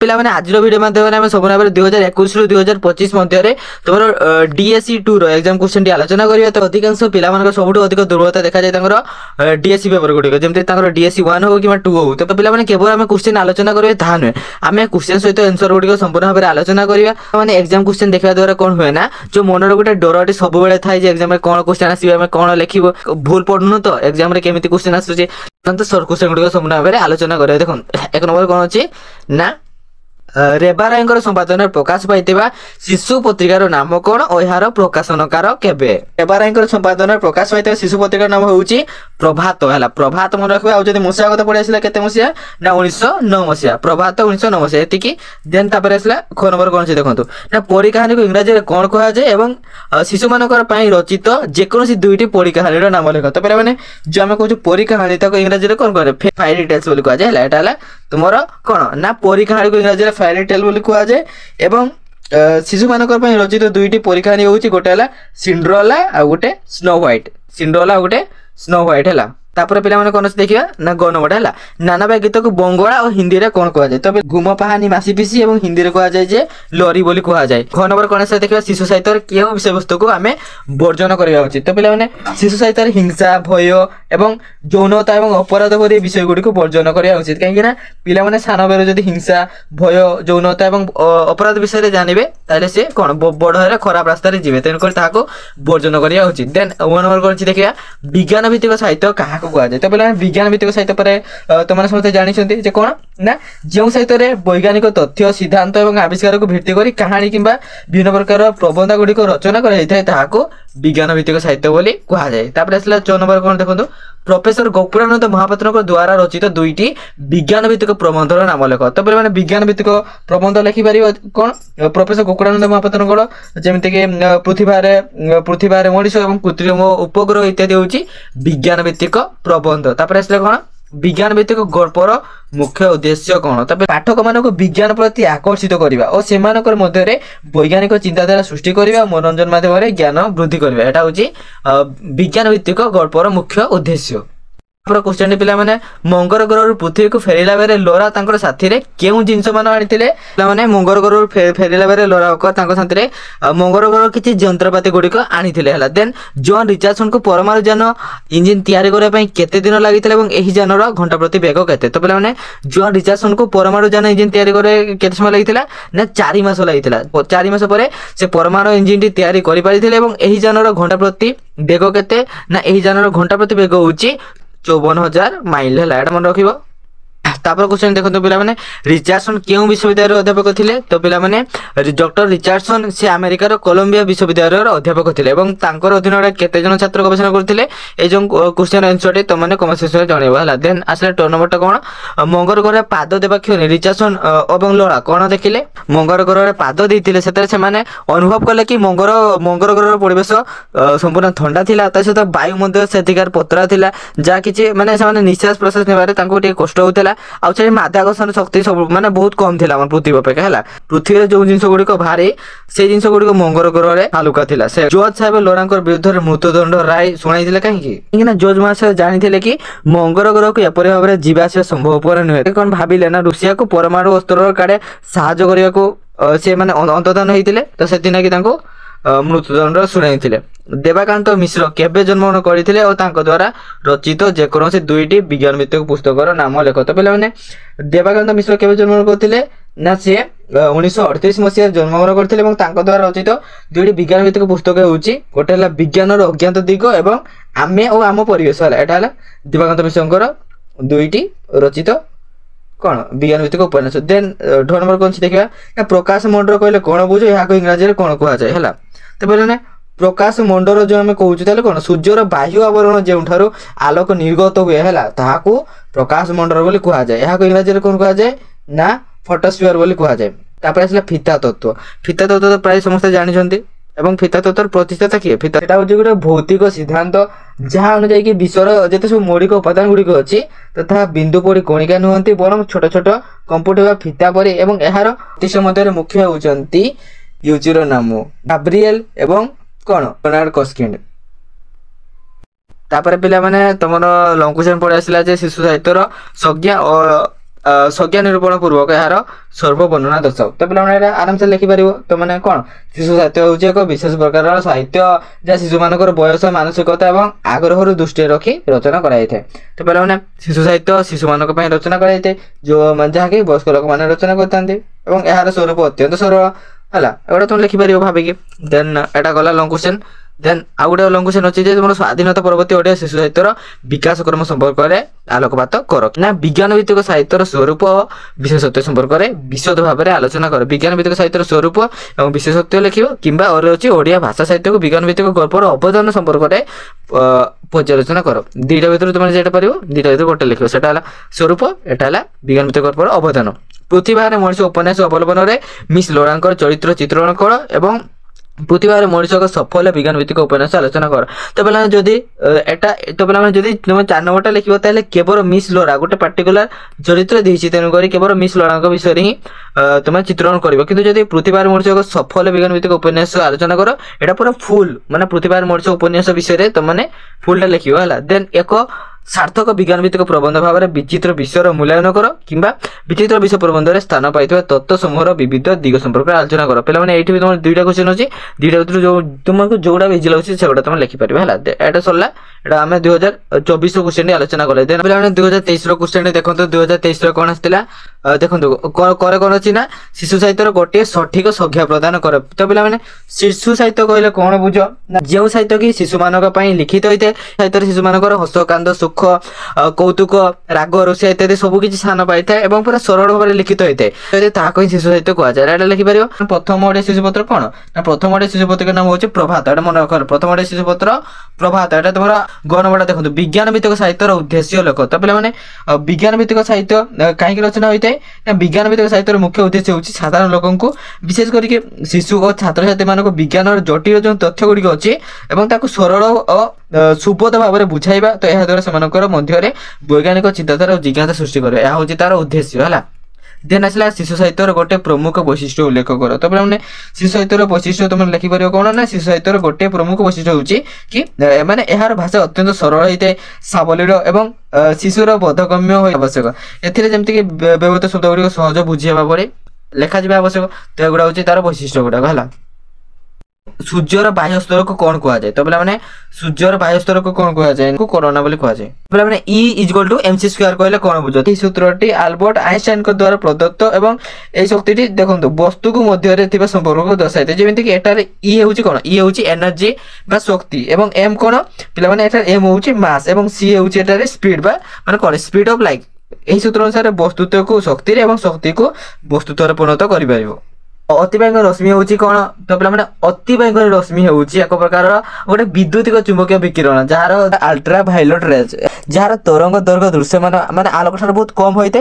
ପିଲାମାନେ ଆଜିର ଭିଡ଼ିଓ ମାଧ୍ୟମରେ ଆମେ ସବୁ ଭାବରେ 2021 ରୁ 2025 ମଧ୍ୟରେ ତମର DSE 2 ର एग्जाम क्वेश्चन ଟି ଆଲୋଚନା କରିବା। ତ ଅଧିକାଂଶ ପିଲାମାନଙ୍କ ସବୁଠୁ ଅଧିକ ଦୁର୍ବଳତା ଦେଖାଯାଏ ତାଙ୍କର DSE पेपर गुडिक जेमति तांकर DSE 1 हो कि 2 हो। तो पिलाମାନେ केवल ଆମେ क्वेश्चन आलोचना करिवे ताहा नहे, ଆମେ क्वेश्चन सहित आंसर गुडिक संपूर्ण भाବରେ आलोचना करिवा। माने एग्जाम क्वेश्चन देखिबा द्वारा कोन होय ना जो मनर गुटे डरटी सब बेले थाय जे एग्जाम रे कोन क्वेश्चन आसीबा हम कोन लिखिबो भूल पडनु तो एग्जाम रे केमिति क्वेश्चन आसु जे तंत सर क्वेश्चन गुडिक संपूर्ण भाବରେ आलोचना करिवे। देखो एक नंबर कोन अछि ना रेबारायंकर संपादन प्रकाश पाइथिबा शिशु पत्रिकार नाम कोन और यार प्रकाशनकार केबे। रेबारायंकर संपादन प्रकाश पाइथिबा शिशु पत्रिकार नाम होउची प्रभात हला। प्रभात मन रखबा आ जदी मुसिया कथा पढि आसिला केते मुसिया ना 1909 मसिया प्रभात 1909 मसिया एतिकी देन तापर आसिला ख नंबर कोन छै देखंतु ना परी कहानी को इंग्रजी रे कोन कहआ जाय एवं शिशु मानकर पई रचित जे कोनसी दुईटी परी कहानी रो नाम लेख। तो पहिले माने जो हम कहू परी कहानी ताको इंग्रजी रे कोन करे फेरी टेल्स बोली कहआ जाय हला। एटा हला तुमरो कोन ना परी कहानी को इंग्रजी रे फेरी टेल बोली कहआ जाय एवं शिशु मानकर पई रचित दुईटी परी कहानी होउची गोटे हला सिंड्रेला आ गोटे स्नो व्हाइट। सिंड्रेला आ गोटे स्नो व्हाइट हला। तापर पिला माने कोन देखिबा ना ग नंबर हला नानाबा गीत को बंगला और हिंदी रे कोन कहआ जाय। तबे घुम पहानी मासी पिसी एवं हिंदी रे कहआ जाय जे लरी बोली कहआ जाय। ख नंबर कोन से देखिबा शिशु साहित्य रे केउ विषय वस्तु को हमें वर्जन करिया उचित। तो पिला माने शिशु साहित्य रे हिंसा भय एवं यौनता एवं अपराध भरी विषय गुडी को वर्जन करिया उचित। काहे कि ना पिला माने सानो बेर जदी हिंसा भय यौनता एवं अपराध विषय रे जानिबे ताले से कोन बडहरे खराब रास्ता रे जिवे तेन कर ताको वर्जन करिया उचित। देन 1 नंबर कोन देखिबा विज्ञान भित्तिक साहित्य काहा को कहआ जाय। तो पिला विज्ञान भित्तिक साहित्य पर तुमने समस्त जानि छथि जे कोन ना जो साहित्य रे वैज्ञानिक तथ्य सिद्धांत एवं आविष्कार को भित्ति करी कहानी किबा विभिन्न प्रकार प्रबंध गुडी को रचना करै थाय ताको विज्ञान भित्तिक साहित्य बोली कहआ जाय। तापर असला 4 नंबर कोन देखंतु प्रोफेसर गोकुलानंद महापात्र को द्वारा रचित दुईटी विज्ञान भित्तिक प्रबंध रो नाम लेख। तो माने विज्ञान भित्तिक प्रबंध लिखि परिबो कोन प्रोफेसर गोकुलानंद महापात्र को जेमिति के पृथ्वी रे मनुष्य एवं कृत्रिम उपग्रह इत्यादि होची विज्ञान भित्तिक प्रबंध। तापर असला कोन विज्ञान भित्तिक गल्पर मुख्य उद्देश्य कोन। तबे पाठक मानको विज्ञान प्रति आकर्षित करिवा और सेमानकर मध्य रे वैज्ञानिक चिंताधारा सृष्टि करिवा मनोरंजन माध्यम रे ज्ञान वृद्धि करिवा। एटा होची विज्ञान भित्तिक गल्पर मुख्य उद्देश्य। क्वेश्चन पिला माने मंगल ग्रह पृथ्वी को फेरिला बेरे लोरा तांकर साथी रे केउ जिंस मान आनिथिले पिला माने मंगल ग्रह फेरिला बेरे लोरा को तांकर साथी रे मंगल ग्रह किछि यंत्रपाति गुडी को आनिथिले हला। देन जॉन रिचर्डसन को परमाणु यान इंजन तयारी करे पई केते दिन लागिथिले एवं एही यानर घंटा प्रति वेग केते। तो पिला माने जॉन रिचर्डसन को परमाणु यान इंजन तयारी करे केते समय लागिथिला ना 4 मास लागिथिला। 4 मास परे से परमाणु इंजन टी तयारी करि पारिथिले एवं एही यानर घंटा प्रति वेग केते ना एही यानर घंटा प्रति वेग होची 54,000 माइल है। मन रखिबो। तापर क्वेश्चन देखो पिला माने रिचर्डसन केउ विश्वविद्यालय अध्यापक थिले। तो पिला माने डॉक्टर रिचर्डसन से अमेरिका रो कोलंबिया विश्वविद्यालय रो अध्यापक थिले एवं तांकर अधीन रे केते जन छात्र गवेषणा करथिले ए जो क्वेश्चन आंसर टे तमने कमेंट सेक्शन रे जणेबा हला। देन आसले 2 नंबर टा कोन मंगल ग्रह रे पाद देबा क्षणी रिचर्डसन एवं लोरा कोन देखिले मंगल ग्रह रे पाद देथिले सेतरे से माने अनुभव करले कि मंगल ग्रह रो परिवेश संपूर्ण ठंडा थिला ता सहित वायु मंडल सेतिकार पतरा थिला जा किछि माने से माने निश्वास प्रश्वास नेबारे तांको टे कष्ट होतला आ से माध्याकर्षण शक्ति सब माने बहुत कम थिला मन पृथ्वी अपेक्षा हला। पृथ्वी रे जो जिंस गुडी को भारी से जिंस गुडी को मंगल ग्रह रे हालुका थिला। से जज साहेब लोरांकर विरुद्ध रे मृत्युदंड राय सुनाइथिले काहे कि ना जज मासे जानिथिले कि मंगल ग्रह को एपरि भाबरे जीवाश्य संभव पर नहे। कोन भाबिले ना रूसिया को परमाणु अस्त्र काडे सहायता करिया को से माने अंतदान हेतिले। तो सेतिना कि तांको मृत्युदंड सुनाइथिले। देवाकांत मिश्र केबे जन्मग्रहण करथिले और तांको द्वारा रचित जे कोनोसी दुईटी विज्ञान भित्तिक पुस्तकर नाम लेख। तो पिला माने देवाकांत मिश्र केबे जन्मग्रहण करथिले ना से 1938 मसिया जन्मग्रहण करथिले एवं तांको द्वारा रचित दुईटी विज्ञान भित्तिक पुस्तक होउची गोटे हला विज्ञान रो अज्ञात दिग एवं आमे और आम परिवेश हला। एटा हला देवाकांत मिश्रଙ୍କର दुईटी रचित कोन विज्ञान भित्तिक उपन्यास। देन 2 नंबर कोन देखिबा ना प्रकाश मंडल कहले कोन बुझो या को इंग्रजी रे कोन कहआ जाय हला। तो पहिले प्रकाश मंडल जो आम कहूँ ताले कोन सूर्यर बाह्य आवरण जेउठारो आलोक निर्गत हुए हला ताहाकू प्रकाश मंडल बोली कहआ जाय। या को इंग्रजी रे कोन कहआ जाय ना फोटोस्फीयर बोली कहआ जाय। तापर आसला फीता तत्व। फीता तत्व तो प्राय समस्त जानि छथि एवं फीता तत्वर प्रतिष्ठाता किए फीता एटा होची गुटे भौतिक सिद्धांत जहा अनुसार कि विश्वर जेते सब मौलिक उपादान गुडी को अछि तथा बिंदु पड़ी कणिका नुहंती बरम छोट छोट कंप्यूटर वा फीता परी एवं एहार प्रतिशत मध्य मुख्य होचंती यूचिरो नामो गाब्रिएल एवं कोन बर्नार्ड कस्किंड। तापर पिला माने तमरो लॉन्ग क्वेश्चन पड़ आसला जे शिशु साहित्यर संज्ञा और संज्ञा निरूपण पूर्वक यार स्वरूप वर्णना दर्शाओ। तो पे आराम से लिखिपर। तो मैंने कौन शिशु साहित्य हूँ एक विशेष प्रकार साहित्य जहाँ शिशु मान बयस मानसिकता और आग्रह दृष्टि रखी रचना कराई। तो पे शिशु साहित्य शिशु मान रचना कराई जो जहाँकि वयस्क लोक मैंने रचना करते यार स्वरूप अत्यंत सरल है। एगुड़ा तुम लिखिपर भाविकी। देन एटा गला लंग क्वेश्चन। देन आउ गोटे लंग क्वेश्चन अच्छी तुम स्वाधीनता परवर्ती ओडिया शिशु साहित्यर विकास क्रम संपर्क में आलोकपात कर ना विज्ञान भित्तिक साहित्यर स्वरूप विशेषत्व संपर्क में विशद भाव में आलोचना कर। विज्ञान भित्तिक साहित्यर स्वरूप और विशेषत्व लिख कि अच्छी ओडिया भाषा साहित्य को विज्ञान भित्तिक गल्पर अवदान संपर्क में पर्यालोचना कर। दुईटा भितर तुम जेटा पार दुईटा भितर गोटे लिख से स्वरूप एटा विज्ञान भित्तिक गल्पर अवदान। पृथ्वी बाहर मनुष्य उपन्यास अवलंबन में मिस लोरांकर चरित्र चित्रण कर एवं पृथ्वी बाहर मनुष्य सफल विज्ञान भित्तिक उपन्यास आलोचना कर। तो पे जदि एटा तो पे तुम 4 नंबरटा लिख केवल मिस लोरा गोटे पार्टिकुलर चरित्र देती तेणुक केवल मिस लोरा विषय ही तुम चित्रण कर। कि जब पृथ्वी बाहर मनुष्य सफल विज्ञान भित्तिक उपन्यास आलोचना कर एटा पूरा फुल माने पृथ्वी बाहर मनुष्य उपन्यास विषय तुमने फुलटा लिख। देन एक सार्थक विज्ञान भित्तिक प्रबंध भाव में विचित्र विषय मूल्यांकन कर कि विचित्र विषय प्रबंध में स्थान पाई तत्व समूह विविध दिग संपर्क में आलोचना कर। पे ये तुम दुईटा क्वेश्चन अच्छी दुईटा भितर जो तुमको जोड़ा इजी लगे से तुम लिखिपर है। एटा सरला एटा आम 2024 क्वेश्चन आलोचना कले। देन पे 2023 क्वेश्चन देखो 2023 कौन आसाला देखो कौन अच्छी ना शिशु साहित्य गोटे सठिक संज्ञा प्रदान कर। तो पे शिशु साहित्य कहले कौन बुझ ना जो साहित्य कि शिशु मान लिखित होता है साहित्य शिशु मान हसकांद सुख कौतुक राग रोषा इत्यादि सबकि स्थान पाई था पूरा सरल भाव में लिखित होता है ताकि शिशु साहित्य कहुए लिखिपर। प्रथम ओडिया शिशुपत्र कौन ना प्रथम ओडिया शिशुपत्र के नाम हूँ प्रभात। एटा मन रख प्रथम ओडिया शिशुपत्र प्रभात। एटा तुम ग नंबर देखो विज्ञान भित्तिक साहित्यर उद्देश्य लेख। तो पे विज्ञान भित्तिक साहित्य कहीं रचना होता है विज्ञान भित्तिक साहित्यर मुख्य उद्देश्य हूँ साधारण लोक विशेष करके शिशु और छात्र छात्री मान विज्ञान जटिल जो तथ्य गुड़िक अच्छी सरल और सुबोध भाव में बुझाइबा। तो यह द्वारा से वैज्ञानिक चिंताधारा और जिज्ञासा सृष्टि कर यह हूँ तार उद्देश्य है। देन आसला शिशु साहित्यर गोटे प्रमुख वैशिष्ट्य उल्लेख कर। तो पे शिशु साहित्यर वैशिष्ट्य तुम लिखिपर कौन ना शिशु साहित्यर गोटे प्रमुख वैशिष्ट्य हूँ कि माने यार भाषा अत्यंत सरल होता है सावलील एवं शिशुर बोधगम्य हो आवश्यक। एमती व्यवहृत शब्द गुड़िक सहज बुझी भाव में लेखा जा आवश्यक। तो एगुड़ा हूँ तार वैशिष्ट्य गुड़ाक है। सूर्यर बाह्य स्तर को कौन कहुए। तो पे सूर्यर बाह्य स्तर को कौन कहुए कोरोना बोली कहुए। पे E = mc² कहले कौन बुझ। सूत्रटी आल्बर्ट आइंस्टाइन द्वारा प्रदत्त एवं यह शक्ति देखो वस्तु को मध्य संपर्क को दर्शाई जमीन कि एटार E हूँ कौन E हूँ एनर्जी बा शक्ति एवं M कौन पे M हूँ मास एवं C हूँ एटार स्पीड बा माने कौन स्पीड ऑफ लाइट। यही सूत्र अनुसार वस्तुत्व को शक्ति एवं शक्ति को वस्तुत्व परिणत कर। अतिबाइगन रश्मि हूँ कौन। तो पे अतिबाइगन रश्मि हूँ एक प्रकार गोटे विद्युतिक चुंबकीय विकिरण जार अल्ट्रा भायोलेट रेज जार तरंग दैर्घ्य दृश्य माने आलोक ठार बहुत कम होता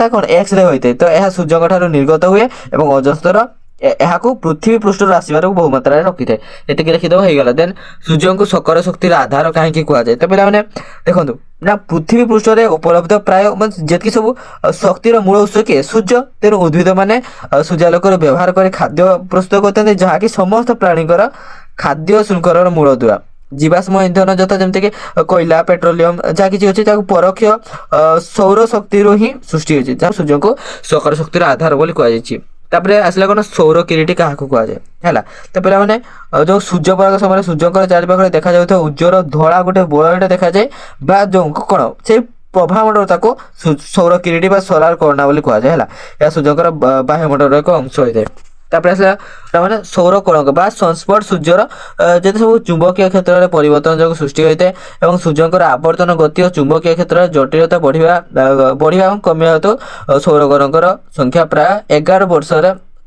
है कौन एक्स रे होता है। तो यह सूर्य ठार निर्गत हुए और अजस्तर यहाँ पृथ्वी पृष्ठ आसबार बहुमात्रा रखी है ये लिखिदेव हो गला। देन सूर्य को सकर शक्तिर आधार कहीं कहुए। तो पे देखो ना पृथ्वी पृष्ठ में उपलब्ध प्राय जी सब शक्तिर मूल उत्स किए सूर्य। तेणु उद्भिद मैंने सूर्यालोक व्यवहार कर खाद्य प्रस्तुत करते हैं जहाँकि समस्त प्राणीकर खाद्य शृंखलार मूल दुआ जीवाश्म इंधन जता जमती कोयला पेट्रोलियम जहाँ किसी अच्छे परोक्ष सौर शक्ति ही सृष्टि होती जहाँ सूर्य को सकर शक्तिर आधार बोली कहुई। तापर आसला कौन सौर किरीटी क्या कहुए है। तो पे जो सूर्य पराग समय सूर्य चारिपाखे देखा जाता उज्जवल धड़ा गोटे बलयटा देखा जाए जो कौन से प्रभामंडल को सौर किरीटी सोलार कोरोना बोली कहुए है। यह सूर्य बाह्यमंडल एक अंश होता है। तापर आसला सौर कणक बा सनस्पॉट सूर्यर जैसे सब चुंबकीय क्षेत्र में परिवर्तन जो सृष्टि होता है और सूर्यकर आवर्तन गति और चुंबकीय क्षेत्र जटिलता बढ़िया कमिया तो सौर कणकर संख्या प्राय 11 वर्ष।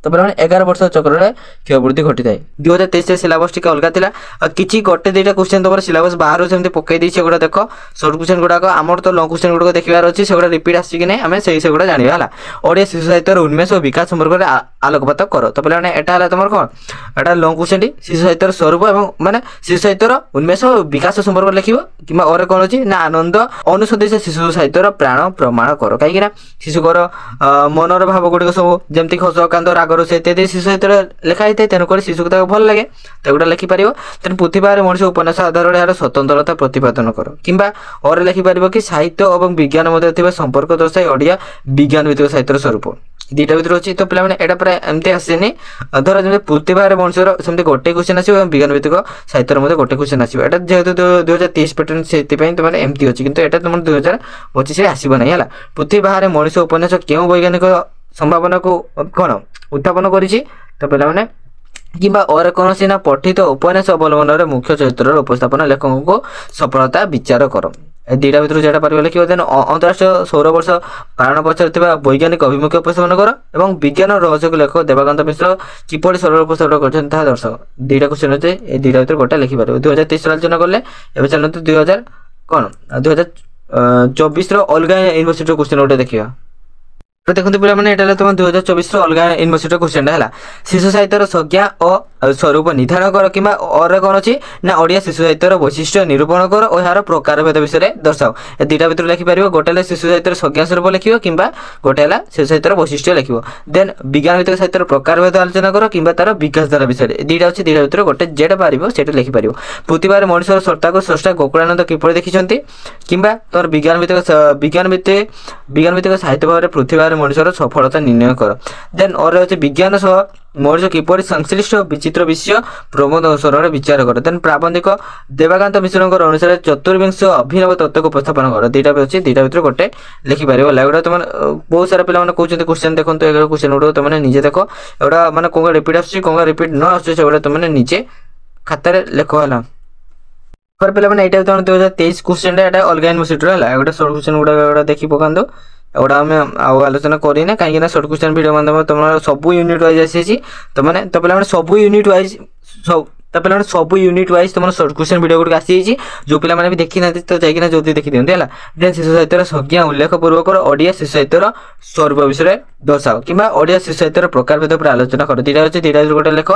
तो पे 11 वर्ष चक्र में क्षयवृद्धि घटी थाए। 2023 सिलेबस टी अलग था कि गोटे दुईटा क्वेश्चन तुम सिलेबस बाहर से पकई दी गुड़ा देख सर्ट क्वेश्चन गुड़ाक आमर तो लंग क्वेश्चन गुड़ाक देखार अच्छी से रिपीट आसी आम से गुड़ा जाना है। ओडिया शिशु साहित्यर उन्मेष और विकास संपर्क में आलोकपात कर। तो पे एटा तुम कौन एटा लंग क्वेश्चन टी शिशु साहित्यर स्वरूप और माने शिशु साहित्यर उन्मेष और विकास संपर्क लिख कि और कौन अच्छी ना आनंद अनुसदेश शिशु साहित्यर प्राण प्रमाण कर कहीं शिशुकर मनर भाव गुड़िक सब जमती हस कांद राग ସାଗର ସେ ଇତ୍ୟାଦି ଶିଶୁ ସାହିତ୍ୟରେ ଲେଖା ହେଇଥାଏ, ତେଣୁକରି ଶିଶୁକୁ ତାକୁ ଭଲ ଲାଗେ ତାଗୁଡ଼ା ଲେଖିପାରିବ। ତେଣୁ ପୃଥିବୀ ବାହାରେ ମଣିଷ ଉପନ୍ୟାସ ଆଧାରରେ ଏହାର ସ୍ୱତନ୍ତ୍ରତା ପ୍ରତିପାଦନ କର। କିମ୍ବା ଅରେ ଲେଖିପାରିବ କି ସାହିତ୍ୟ ଏବଂ ବିଜ୍ଞାନ ମଧ୍ୟରେ ଥିବା ସମ୍ପର୍କ ଦର୍ଶାଇ ଓଡ଼ିଆ ବିଜ୍ଞାନ ଭିତ୍ତିକ ସାହିତ୍ୟର ସ୍ୱରୂପ। ଦୁଇଟା ଭିତରେ ଅଛି। ତ ପିଲାମାନେ ଏଇଟା ପୁରା ଏମିତି ଆସେନି, ଧର ଯେମିତି ପୃଥିବୀ ବାହାରେ ମଣିଷର ସେମିତି ଗୋଟେ କ୍ୱେଶ୍ଚନ୍ ଆସିବ ଏବଂ ବିଜ୍ଞାନ ଭିତ୍ତିକ ସାହିତ୍ୟର ମଧ୍ୟ ଗୋଟେ କ୍ୱେଶ୍ଚନ୍ ଆସିବ। ଏଇଟା ଯେହେତୁ 2023 ପ୍ୟାଟର୍ନ ସେଥିପାଇଁ ତୁମର ଏମିତି ଅଛି, କିନ୍ତୁ ଏଇଟା ତୁମର 2025ରେ ଆସିବ ନାହିଁ ହେଲା। ପୃଥିବୀ ବାହାରେ ମଣିଷ ଉପନ୍ୟାସ କେଉଁ ବୈଜ୍ଞାନିକ ସମ୍ଭାବନାକୁ କ'ଣ ଉତ୍ଥାପନ କରିଛି? ତ ପିଲାମାନେ କିମ୍ବା ଅରେ କୌଣସି ନା ପଠିତ ଉପନ୍ୟାସ ଅବଲମ୍ବନରେ ମୁଖ୍ୟ ଚରିତ୍ରର ଉପସ୍ଥାପନ ଲେଖକଙ୍କୁ ସଫଳତା ବିଚାର କର। ଏ ଦୁଇଟା ଭିତରୁ ଯେଟା ପାରିବ ଲେଖିବ। ଦେନ୍ ଅନ୍ତରାଷ୍ଟ୍ରୀୟ ସୌରବର୍ଷ ପାଳନ ପଛରେ ଥିବା ବୈଜ୍ଞାନିକ ଅଭିମୁଖ୍ୟ ଉପସ୍ଥାପନ କର ଏବଂ ବିଜ୍ଞାନ ରହସ୍ୟକୁ ଲେଖକ ଦେବାକାନ୍ତ ମିଶ୍ର କିପରି ସରଳ ଉପସ୍ଥାପନ କରିଛନ୍ତି ତାହା ଦର୍ଶାଅ। ଦୁଇଟା କ୍ୱେଶ୍ଚନ୍ ଅଛି, ଏ ଦୁଇଟା ଭିତରୁ ଗୋଟେ ଲେଖିପାରିବ। 2023 ଆଲୋଚନା କଲେ। ଏବେ ଚାଲନ୍ତୁ 2024ର ଅଲଗା ୟୁନିଭର୍ସିଟିର କ୍ୱେଶ୍ଚନ୍ ଗୋଟେ ଦେଖିବା। ଦେଖନ୍ତୁ ପିଲାମାନେ ଏଇଟା ହେଲା ତୁମ 2024ର ଅଲଗା ୟୁନିଭର୍ସିଟିର କ୍ୱେଶ୍ଚନ୍ ହେଲା। ଶିଶୁ ସାହିତ୍ୟର ସଂଜ୍ଞା ଓ ସ୍ୱରୂପ ନିର୍ଦ୍ଧାରଣ କର। କିମ୍ବା ଅରେ କ'ଣ ଅଛି ନା ଓଡ଼ିଆ ଶିଶୁ ସାହିତ୍ୟର ବୈଶିଷ୍ଟ୍ୟ ନିରୂପଣ କର ଓ ଏହାର ପ୍ରକାରଭେଦ ବିଷୟରେ ଦର୍ଶାଅ। ଏ ଦୁଇଟା ଭିତରୁ ଲେଖିପାରିବ। ଗୋଟେ ହେଲା ଶିଶୁ ସାହିତ୍ୟର ସଂଜ୍ଞା ସ୍ୱରୂପ ଲେଖିବ, କିମ୍ବା ଗୋଟେ ହେଲା ଶିଶୁ ସାହିତ୍ୟର ବୈଶିଷ୍ଟ୍ୟ ଲେଖିବ। ଦେନ୍ ବିଜ୍ଞାନ ଭିତ୍ତିକ ସାହିତ୍ୟର ପ୍ରକାରଭେଦ ଆଲୋଚନା କର କିମ୍ବା ତାର ବିକାଶ ଧାରା ବିଷୟରେ। ଦୁଇଟା ଅଛି, ଦୁଇଟା ଭିତରୁ ଗୋଟେ ଯେଟା ପାରିବ ସେଇଟା ଲେଖିପାରିବ। ପୃଥିବୀରେ ମଣିଷର ସତ୍ତାକୁ ସ୍ରଷ୍ଟା ଗୋକୁଳାନନ୍ଦ କିପରି ଦେଖିଛନ୍ତି? କିମ୍ବା ତୋର ବିଜ୍ଞାନ ଭିତ୍ତିକ ସାହିତ୍ୟ ଭାବରେ ପୃଥିବୀରେ ମଣିଷର ସଫଳତା ନିର୍ଣ୍ଣୟ କର। ଦେନ୍ ଅରେ ଅଛି ବିଜ୍ଞାନ ସହ ମଣିଷ କିପରି ସଂଶ୍ଳିଷ୍ଟ ବିଚିତ୍ର ବିଷୟ ପ୍ରବନ୍ଧ ଅନୁସରଣରେ ବିଚାର କର। ଦେନ୍ ପ୍ରାବନ୍ଧିକ ଦେବାକାନ୍ତ ମିଶ୍ରଙ୍କ ଅନୁସାରେ ଚତୁର୍ବିଂଶ ଅଭିନବ ତତ୍ତ୍ୱକୁ ଉପସ୍ଥାପନ କର। ଦୁଇଟା ବି ଅଛି, ଦୁଇଟା ଭିତରୁ ଗୋଟେ ଲେଖିପାରିବ। ଏଗୁଡ଼ା ତୁମେ ବହୁତ ସାରା ପିଲାମାନେ କହୁଛନ୍ତି କ୍ୱେଶ୍ଚନ୍ ଦେଖନ୍ତୁ, ଏଗୁଡ଼ା କ୍ୱେଶ୍ଚନ୍ ଗୁଡ଼ାକ ତୁମେ ନିଜେ ଦେଖ। ଏଗୁଡ଼ା ମାନେ କ'ଣ ରିପିଟ୍ ଆସୁଛି କ'ଣ ରିପିଟ୍ ନ ଆସୁଛି ସେଗୁଡ଼ା ତୁମେ ନିଜେ ଖାତାରେ ଲେଖ ହେଲା। ପିଲାମାନେ ଏଇଟା ତୁମେ 2023 କ୍ୱେଶ୍ଚନ୍ଟା ଏଇଟା ଅଲଗା ୟୁନିଭର୍ସିଟିର ହେଲା। ଏଗୁଡ଼ା ସର୍ଟ କ୍ୱେଶ୍ଚନ୍ ଗୁଡ଼ା ଦେଖି ପକାନ୍ତୁ। ଏଗୁଡ଼ା ଆମେ ଆଉ ଆଲୋଚନା କରିନା, କାହିଁକିନା ସର୍ଟ କ୍ୱେଶ୍ଚନ୍ ଭିଡ଼ିଓ ମାଧ୍ୟମରେ ତୁମର ସବୁ ୟୁନିଟ୍ ୱାଇଜ୍ ଆସିଛି। ତ ପିଲାମାନେ ସବୁ ୟୁନିଟ୍ ୱାଇଜ୍ ତୁମର ସର୍ଟ କ୍ୱେଶ୍ଚନ୍ ଭିଡ଼ିଓ ଗୁଡ଼ିକ ଆସିଯାଇଛି। ଯେଉଁ ପିଲାମାନେ ବି ଦେଖିନାହାନ୍ତି ତ ଯାଇକିନା ଜଲ୍ଦି ଦେଖିଦିଅନ୍ତୁ ହେଲା। ଦେନ୍ ଶିଶୁ ସାହିତ୍ୟର ସଂଜ୍ଞା ଉଲ୍ଲେଖ ପୂର୍ବକ ଓଡ଼ିଆ ଶିଶୁ ସାହିତ୍ୟର ସ୍ୱରୂପ ବିଷୟରେ ଦର୍ଶାଅ। କିମ୍ବା ଓଡ଼ିଆ ଶିଶୁ ସାହିତ୍ୟର ପ୍ରକାରଭେଦ ଉପରେ ଆଲୋଚନା କର। ଦୁଇଟା ଅଛି, ଦୁଇଟା ଗୋଟେ ଲେଖ।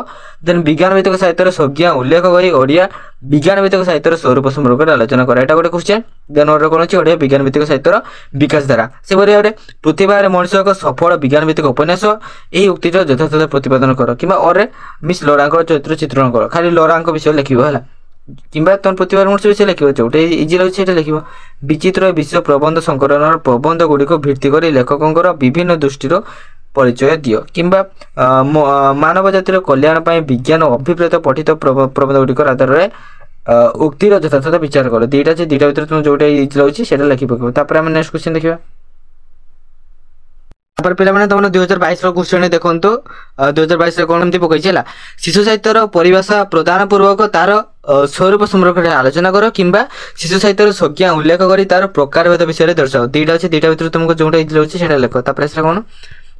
ଦେନ୍ ବିଜ୍ଞାନ ଭିତ୍ତିକ ସାହିତ୍ୟର ସଂଜ୍ଞା ଉଲ୍ଲେଖ କରି ଓଡ଼ିଆ ବିଜ୍ଞାନ ଭିତ୍ତିକ ସାହିତ୍ୟର ସ୍ୱରୂପ ସମ୍ପର୍କରେ ଆଲୋଚନା କର। ଏଇଟା ଗୋଟେ କ୍ୱେଶ୍ଚନ୍। ଦେନ୍ ଅର୍ଡ଼ର କ'ଣ ଅଛି? ଓଡ଼ିଆ ବିଜ୍ଞାନ ଭିତ୍ତିକ ସାହିତ୍ୟର ବିକାଶ ଧାରା। ସେପରି ଭାବରେ ପୃଥିବୀରେ ମଣିଷ ଏକ ସଫଳ ବିଜ୍ଞାନ ଭିତ୍ତିକ ଉପନ୍ୟାସ, ଏହି ଉକ୍ତିର ଯଥାଯଥ ପ୍ରତିପାଦନ କର। କିମ୍ବା ଅରେ ମିସ୍ ଲରାଙ୍କର ଚରିତ୍ର ଚିତ୍ରଣ କର। ଖାଲି ଲରାଙ୍କ ବିଷୟ ଲେଖିବ ହେଲା। କିମ୍ବା ତୁମ ପୃଥିବୀର ମଣିଷ ବିଷୟ ଲେଖିବ, ଯୋଉଟା ଇଜି ରହୁଛି ସେଇଟା ଲେଖିବ। ବିଚିତ୍ର ବିଶ୍ୱ ପ୍ରବନ୍ଧ ସଂକଳନର ପ୍ରବନ୍ଧ ଗୁଡ଼ିକୁ ଭିତ୍ତି କରି ଲେଖକଙ୍କର ବିଭିନ୍ନ ଦୃଷ୍ଟିର ପରିଚୟ ଦିଅ। କିମ୍ବା ମାନବ ଜାତିର କଲ୍ୟାଣ ପାଇଁ ବିଜ୍ଞାନ ଅଭିପ୍ରେତ ପଠିତ ପ୍ରବନ୍ଧ ଗୁଡ଼ିକର ଆଧାରରେ ଉକ୍ତିର ଯଥାଯଥ ବିଚାର କର। ଦୁଇଟା ଅଛି, ଦୁଇଟା ଭିତରେ ତୁମେ ଯୋଉଟା ଇଜି ରହୁଛି ସେଇଟା ଲେଖି ପକାଇବ। ତାପରେ ଆମେ ନେକ୍ସଟ କ୍ୱେଶ୍ଚନ୍ ଦେଖିବା। ତାପରେ ପିଲାମାନେ ତମର 2022ର କ୍ୱେଶ୍ଚନ୍ ଦେଖନ୍ତୁ। 2022ରେ କ'ଣ ଏମିତି ପକାଇଛି ହେଲା। ଶିଶୁ ସାହିତ୍ୟର ପରିଭାଷା ପ୍ରଦାନ ପୂର୍ବକ ତାର ସ୍ୱରୂପ ସମ୍ପର୍କରେ ଆଲୋଚନା କର। କିମ୍ବା ଶିଶୁ ସାହିତ୍ୟର ସଂଜ୍ଞା ଉଲ୍ଲେଖ କରି ତାର ପ୍ରକାରଭେଦ ବିଷୟରେ ଦର୍ଶାଅ। ଦୁଇଟା ଅଛି, ଦୁଇଟା ଭିତରୁ ତୁମକୁ ଯୋଉଟା ଇଜି ରହୁଛି ସେଇଟା ଲେଖ। ତାପରେ ଆସିଲା କ'ଣ?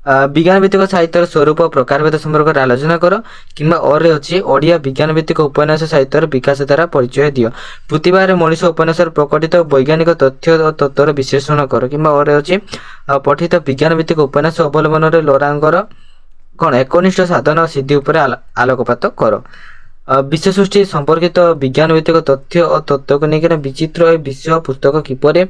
ବିଜ୍ଞାନ ଭିତ୍ତିକ ସାହିତ୍ୟର ସ୍ୱରୂପ ପ୍ରକାରଭେଦ ସମ୍ପର୍କରେ ଆଲୋଚନା କର। କିମ୍ବା ଅରେ ଅଛି ଓଡ଼ିଆ ବିଜ୍ଞାନ ଭିତ୍ତିକ ଉପନ୍ୟାସ ସାହିତ୍ୟର ବିକାଶ ଦ୍ୱାରା ପରିଚୟ ଦିଅ। ପୃଥିବୀରେ ମଣିଷ ଉପନ୍ୟାସର ପ୍ରକଟିତ ବୈଜ୍ଞାନିକ ତଥ୍ୟ ଓ ତତ୍ତ୍ୱର ବିଶ୍ଳେଷଣ କର। କିମ୍ବା ଅରେ ଅଛି ପଠିତ ବିଜ୍ଞାନ ଭିତ୍ତିକ ଉପନ୍ୟାସ ଅବଲମ୍ବନରେ ଲରାଙ୍କର କ'ଣ ଏକନିଷ୍ଠ ସାଧନ ସିଦ୍ଧି ଉପରେ ଆଲୋକପାତ କର। ବିଶ୍ୱ ସୃଷ୍ଟି ସମ୍ପର୍କିତ ବିଜ୍ଞାନ ଭିତ୍ତିକ ତଥ୍ୟ ଓ ତତ୍ତ୍ୱକୁ ନେଇକିନା ବିଚିତ୍ର ଏ ବିଶ୍ୱ ପୁସ୍ତକ କିପରି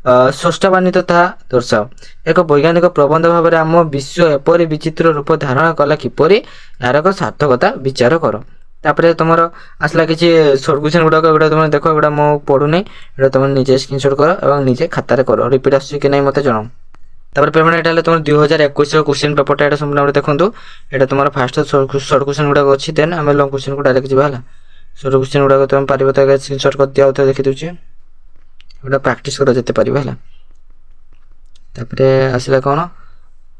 ସ୍ରଷ୍ଟାବାନ୍ୱିତ ତାହା ଦର୍ଶାଅ। ଏକ ବୈଜ୍ଞାନିକ ପ୍ରବନ୍ଧ ଭାବରେ ଆମ ବିଶ୍ୱ ଏପରି ବିଚିତ୍ର ରୂପ ଧାରଣ କଲା କିପରି ଏହାର ଏକ ସାର୍ଥକତା ବିଚାର କର। ତାପରେ ତୁମର ଆସିଲା କିଛି ସର୍ଟ କ୍ୱେଶ୍ଚନ୍ ଗୁଡ଼ାକ, ଏଗୁଡ଼ା ତୁମେ ଦେଖ, ଏଗୁଡ଼ା ମୁଁ ପଢ଼ୁନି, ଏଗୁଡ଼ା ତୁମେ ନିଜେ ସ୍କ୍ରିନଶଟ୍ କର ଏବଂ ନିଜେ ଖାତାରେ କର। ରିପିଟ୍ ଆସୁଛି କି ନାହିଁ ମୋତେ ଜଣାଅ। ତାପରେ ପିଲାମାନେ ଏଇଟା ହେଲା ତୁମର 2021ର କ୍ୱେଶ୍ଚନ୍ ପେପରଟା। ଏଇଟା ସମ୍ପୂର୍ଣ୍ଣ ଦେଖନ୍ତୁ। ଏଇଟା ତୁମର ଫାଷ୍ଟ ସର୍ଟ କ୍ୱେଶ୍ଚନ୍ ଗୁଡ଼ାକ ଅଛି। ଦେନ୍ ଆମେ ଲଙ୍ଗ କ୍ୱେଶ୍ଚନ୍କୁ ଡାଇରେକ୍ଟ ଯିବା ହେଲା। ସର୍ଟ କ୍ୱେଶ୍ଚନ୍ ଗୁଡ଼ାକ ତୁମେ ପାରିବ ତ ସ୍କ୍ରିନଶଟ୍ କରିଦିଅ, ଆଉ ଥରେ ଦେଖିଦେଉଛି। ଏଗୁଡ଼ା ପ୍ରାକ୍ଟିସ୍ କର ଯେତେ ପାରିବ ହେଲା। ତାପରେ ଆସିଲା କ'ଣ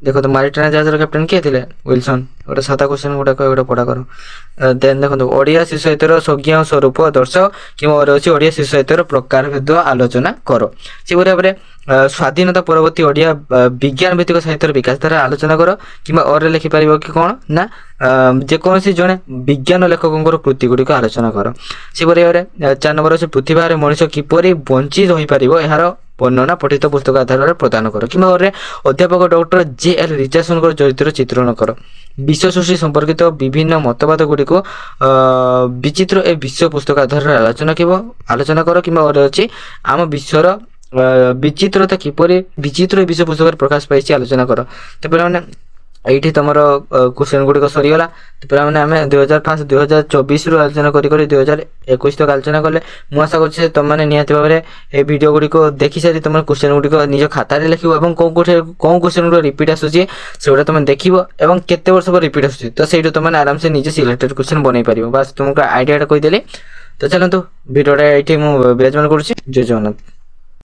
ଦେଖନ୍ତୁ, ମାରିଟାନା ଜାହାଜର କ୍ୟାପ୍ଟେନ୍ କିଏ ଥିଲେ? ୱିଲସନ୍। ଗୋଟେ ସାଧା କ୍ୱେଶ୍ଚନ୍ ଗୁଡ଼ାକ ଏଗୁଡ଼ା ପଢ଼ା କର। ଦେନ୍ ଦେଖନ୍ତୁ, ଓଡ଼ିଆ ଶିଶୁ ସାହିତ୍ୟର ସଂଜ୍ଞା ଓ ସ୍ୱରୂପ ଦର୍ଶାଅ। କିମ୍ବା ଅରେ ଅଛି ଓଡ଼ିଆ ଶିଶୁ ସାହିତ୍ୟର ପ୍ରକାରଭେଦ ଆଲୋଚନା କର। ସେପରି ଭାବରେ ସ୍ୱାଧୀନତା ପରବର୍ତ୍ତୀ ଓଡ଼ିଆ ବିଜ୍ଞାନ ଭିତ୍ତିକ ସାହିତ୍ୟର ବିକାଶ ଦ୍ୱାରା ଆଲୋଚନା କର। କିମ୍ବା ଅରେ ଲେଖିପାରିବ କି କ'ଣ ନା ଯେକୌଣସି ଜଣେ ବିଜ୍ଞାନ ଲେଖକଙ୍କର କୃତି ଗୁଡ଼ିକ ଆଲୋଚନା କର। ସେପରି ଭାବରେ 4 ନମ୍ବର ଅଛି ପୃଥିବୀରେ ମଣିଷ କିପରି ବଞ୍ଚି ରହିପାରିବ ଏହାର ବର୍ଣ୍ଣନା ପଠିତ ପୁସ୍ତକ ଆଧାରରେ ପ୍ରଦାନ କର। କିମ୍ବା ଅରେ ଅଧ୍ୟାପକ ଡକ୍ଟର JL ରିଚାର୍ଡସନଙ୍କର ଚରିତ୍ର ଚିତ୍ରଣ କର। ବିଶ୍ୱ ସୃଷ୍ଟି ସମ୍ପର୍କିତ ବିଭିନ୍ନ ମତବାଦ ଗୁଡ଼ିକୁ ବିଚିତ୍ର ଏ ବିଶ୍ୱ ପୁସ୍ତକ ଆଧାରରେ ଆଲୋଚନା କର। କିମ୍ବା ଅରେ ଅଛି ଆମ ବିଶ୍ୱର ବିଚିତ୍ରତା କିପରି ବିଚିତ୍ର ଏ ବିଶ୍ୱ ପୁସ୍ତକରେ ପ୍ରକାଶ ପାଇଛି ଆଲୋଚନା କର। ତ ପିଲାମାନେ এইটি তোমার কোশ্চেন গুড়িক সরিগলা। তো পিলামানে আমি 2024 রু আলোচনা করি 2021 তক আলোচনা কলে। মু আশা করছি তোমানে নিহাতি ভাবে এই ভিডিও গুড়িক দেখি সারি তোমার কোশ্চেন গুড়িক নিজ খাতারে লিখিব এবং কোন কোশ্চেন গুড়িক রিপিট আসুচি সেগুলা তুমি দেখিব এবং কেতে বর্ষ পর রিপিট আসুচি তো সেইটু তোমানে আরামসে নিজে সিলেক্টেড কোশ্চেন বনাই পারিব। বাস তোমাকে আইডিয়াটা কইদেলি। তো চলন্তু ভিডিওটা এইটি মু বিরাজমান করছি। জয় জগন্নাথ।